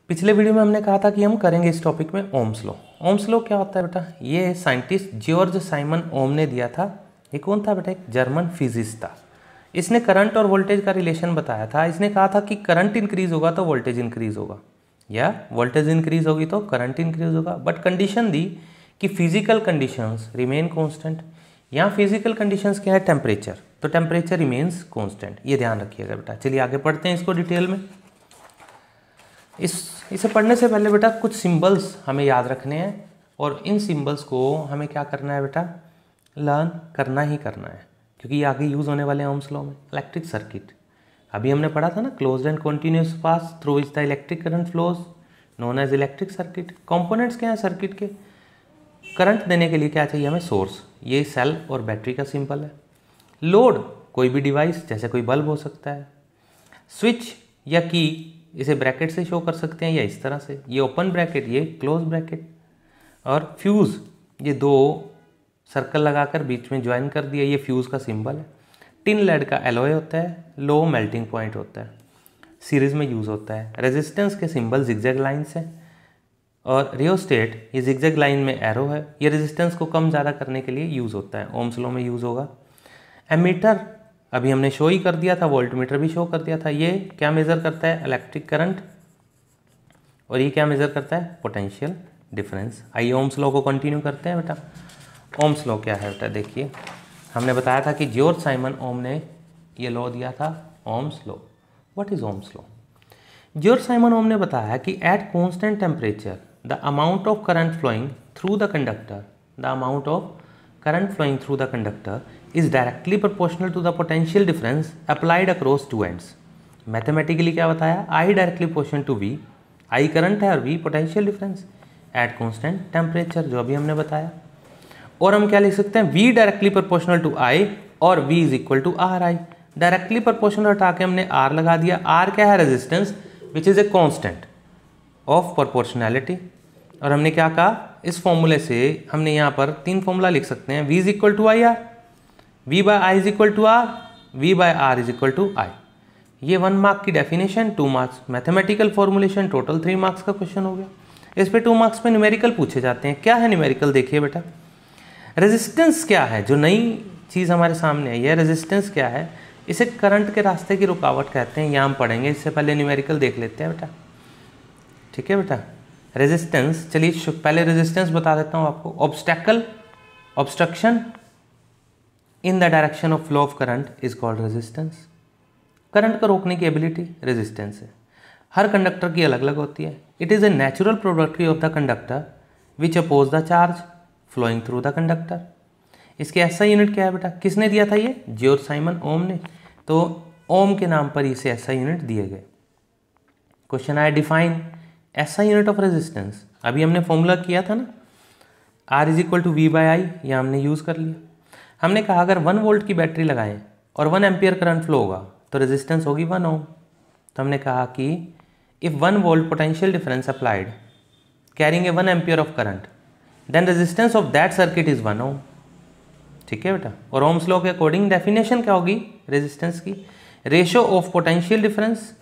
पिछले वीडियो में हमने कहा था कि हम करेंगे इस टॉपिक में ओम्स लॉ। ओम्स लॉ क्या होता है बेटा? ये साइंटिस्ट जॉर्ज साइमन ओम ने दिया था। ये कौन था बेटा? एक जर्मन फिजिस्ट था। इसने करंट और वोल्टेज का रिलेशन बताया था। इसने कहा था कि करंट इंक्रीज होगा तो वोल्टेज इंक्रीज होगा, या वोल्टेज इंक्रीज होगी तो करंट इंक्रीज होगा, बट कंडीशन दी कि फिजिकल कंडीशंस रिमेन कॉन्स्टेंट। यहाँ फिजिकल कंडीशंस क्या है? टेम्परेचर, तो टेम्परेचर रिमेन्स कॉन्स्टेंट। ये ध्यान रखिएगा बेटा। चलिए आगे पढ़ते हैं इसको डिटेल में। इसे पढ़ने से पहले बेटा कुछ सिंबल्स हमें याद रखने हैं, और इन सिंबल्स को हमें क्या करना है बेटा? लर्न करना ही करना है, क्योंकि ये आगे यूज़ होने वाले हैं ओम्स लॉ में। इलेक्ट्रिक सर्किट अभी हमने पढ़ा था ना, closed and continuous path through which the electric current flows known as electric circuit. Components क्या है सर्किट के? करंट देने के लिए क्या चाहिए हमें? सोर्स। ये सेल और बैटरी का सिंबल है। लोड कोई भी डिवाइस, जैसे कोई बल्ब हो सकता है। स्विच या की, इसे ब्रैकेट से शो कर सकते हैं या इस तरह से, ये ओपन ब्रैकेट, ये क्लोज ब्रैकेट। और फ्यूज़, ये दो सर्कल लगाकर बीच में ज्वाइन कर दिया, ये फ्यूज़ का सिंबल है। टिन लेड का एलॉय होता है, लो मेल्टिंग पॉइंट होता है, सीरीज में यूज़ होता है। रेजिस्टेंस के सिंबल जिगजैग लाइन्स हैं, और रियोस्टेट ये जिगजैग लाइन में एरो है। ये रेजिस्टेंस को कम ज़्यादा करने के लिए यूज़ होता है, ओम्स लॉ में यूज़ होगा। एमीटर अभी हमने शो ही कर दिया था, वोल्टमीटर भी शो कर दिया था। ये क्या मेज़र करता है? Electric current. और ये क्या मेज़र करता है? Potential difference. आइए ओम्स लॉ को कंटिन्यू करते हैं बेटा। ओम्स लॉ क्या है बेटा? देखिए, हमने बताया था कि जॉर्ज साइमन ओम ने ये लॉ दिया था, Ohm's law. What is Ohm's law? George Simon Ohm ने बताया कि at constant temperature the amount of current flowing through the conductor, current flowing through the conductor is directly proportional to the potential difference applied across two ends. Mathematically क्या बताया? I directly proportional to V, I current है और V potential difference at constant temperature, जो अभी हमने बताया। और हम क्या लिख सकते हैं? V directly proportional to I और V is equal to R I. Directly proportional हटा के हमने R लगा दिया। R क्या है? Resistance which is a constant of proportionality. और हमने क्या कहा? इस फॉर्मूले से हमने यहाँ पर तीन फॉर्मूला लिख सकते हैं। V is equal to I R, V by I is equal to R, V by R is equal to I. ये 1 मार्क की definition, 2 marks mathematical formulation, total 3 marks का क्वेश्चन हो गया। इस पे 2 मार्क्स पे न्यूमेरिकल पूछे जाते हैं। क्या है न्यूमेरिकल? देखिए बेटा, रेजिस्टेंस क्या है? जो नई चीज़ हमारे सामने आई है, रेजिस्टेंस क्या है? इसे करंट के रास्ते की रुकावट कहते हैं। यहाँ हम पढ़ेंगे, इससे पहले न्यूमेरिकल देख लेते हैं बेटा। ठीक है बेटा, रेजिस्टेंस, चलिए पहले रेजिस्टेंस बता देता हूँ आपको। Obstacle, obstruction in the direction of flow of current is called resistance. Current को रोकने की एबिलिटी रेजिस्टेंस है। हर कंडक्टर की अलग अलग होती है। It is a natural product of the conductor which oppose the charge flowing through the conductor. इसके एसआई यूनिट क्या है बेटा? किसने दिया था ये? जॉर्ज साइमन ओम ने। तो ओम के नाम पर इसे एसआई यूनिट दिए गए। क्वेश्चन आया, define SI unit of resistance. अभी हमने फॉर्मूला किया था ना, R is equal to V by I, यह हमने यूज़ कर लिया। हमने कहा अगर 1 वोल्ट की बैटरी लगाएं और 1 एम्पियर करंट फ्लो होगा तो रेजिस्टेंस होगी 1 ओम। तो हमने कहा कि if 1 volt potential difference applied carrying a 1 ampere of current then resistance of that circuit is 1 ohm. ठीक है बेटा। और ओम्स लॉ के अकॉर्डिंग डेफिनेशन क्या होगी रेजिस्टेंस की? Ratio of potential difference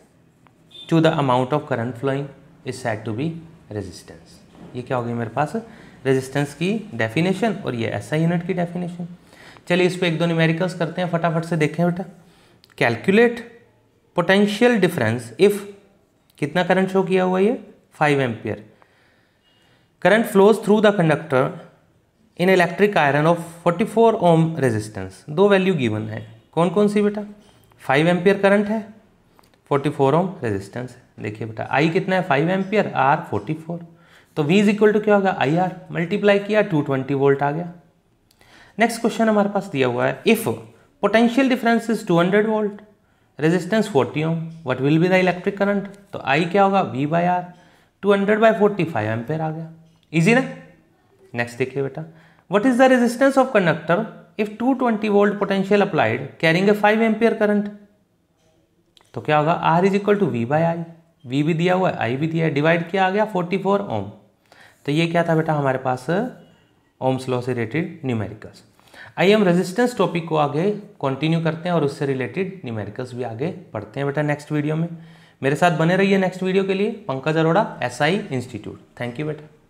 to the amount of current flowing is said to be resistance. ये क्या होगी मेरे पास? रेजिस्टेंस की डेफिनेशन, और ये एसआई यूनिट की डेफिनेशन। चलिए इस पे 1-2 न्यूमेरिकल्स करते हैं, फटाफट से देखें बेटा। कैलकुलेट पोटेंशियल डिफरेंस इफ, कितना करंट शो किया हुआ ये? 5 ampere. Current flows through the conductor in electric iron of 44 ohm resistance. दो वैल्यू गिवन है, कौन कौन सी बेटा? 5 एम्पियर करंट है, 44 ओम रेजिस्टेंस है। देखिए बेटा, आई कितना है? 5 एम्पियर, आर 44। तो V इज इक्वल टू क्या होगा? आई आर, मल्टीप्लाई किया 220 वोल्ट आ गया। नेक्स्ट क्वेश्चन हमारे पास दिया हुआ है, if potential difference is 200 volt, resistance 40 ohm, what will be the electric current? तो आई क्या होगा? V by R, 200 by 45 ampere आ गया। इजी ना? नेक्स्ट देखिए बेटा, what is the resistance of conductor if 220 volt potential applied carrying a 5 ampere current? तो क्या होगा? R is equal to V by I, V भी दिया हुआ है, आई भी दिया है, डिवाइड किया आ गया 44 ओम। तो ये क्या था बेटा हमारे पास? ओम्स लॉ से रिलेटेड न्यूमेरिकल्स। आइए हम रेजिस्टेंस टॉपिक को आगे कंटिन्यू करते हैं और उससे रिलेटेड न्यूमेरिकल्स भी आगे पढ़ते हैं बेटा नेक्स्ट वीडियो में। मेरे साथ बने रहिए नेक्स्ट वीडियो के लिए। Pankaj Arora, SI institute. Thank you बेटा।